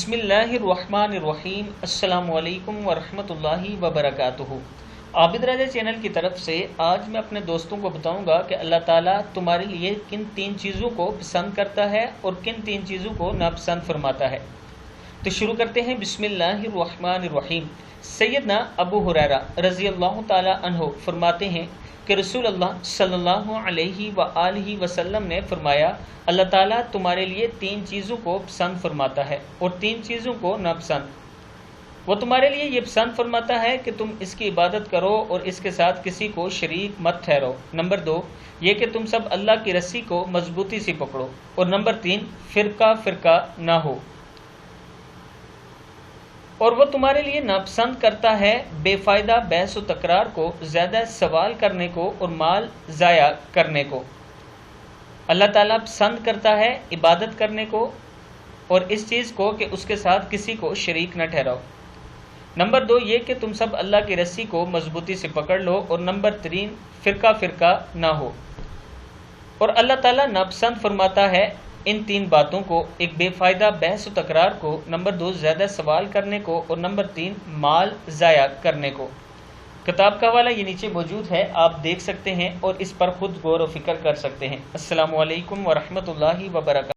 بسم اللہ الرحمن الرحیم۔ السلام علیکم ورحمۃ اللہ وبرکاتہ۔ عابد راجہ چینل کی طرف سے آج میں اپنے دوستوں کو بتاؤں گا کہ اللہ تعالیٰ تمہارے لیے کن 3 چیزوں کو پسند کرتا ہے اور کن 3 چیزوں کو ناپسند فرماتا ہے۔ تو شروع کرتے ہیں۔ بسم اللہ الرحمن الرحیم۔ سیدنا ابو ہریرہ رضی اللہ تعالیٰ عنہ فرماتے ہیں کہ رسول اللہ صلی اللہ علیہ وآلہ وسلم نے فرمایا، اللہ تعالیٰ تمہارے لیے 3 چیزوں کو پسند فرماتا ہے اور 3 چیزوں کو ناپسند۔ وہ تمہارے لیے یہ پسند فرماتا ہے کہ تم اس کی عبادت کرو اور اس کے ساتھ کسی کو شریک مت ٹھہرو۔ نمبر 2 یہ کہ تم سب اللہ کی رسی کو مضبوطی سے پکڑو، اور نمبر 3 فرقہ فرقہ نہ ہو۔ اور وہ تمہارے لیے ناپسند کرتا ہے بے فائدہ بحث و تکرار کو، زیادہ سوال کرنے کو اور مال ضائع کرنے کو۔ اللہ تعالیٰ پسند کرتا ہے عبادت کرنے کو اور اس چیز کو کہ اس کے ساتھ کسی کو شریک نہ ٹھہراؤ۔ نمبر 2 یہ کہ تم سب اللہ کی رسی کو مضبوطی سے پکڑ لو، اور نمبر 3 فرقہ فرقہ نہ ہو۔ اور اللہ تعالیٰ ناپسند فرماتا ہے ان 3 باتوں کو، ایک بے فائدہ بحث و تکرار کو، نمبر 2 زیادہ سوال کرنے کو، اور نمبر 3 مال ضائع کرنے کو۔ کتاب کا حوالہ یہ نیچے موجود ہے، آپ دیکھ سکتے ہیں اور اس پر خود غور و فکر کر سکتے ہیں۔ السلام علیکم ورحمۃ اللہ وبرکاتہ۔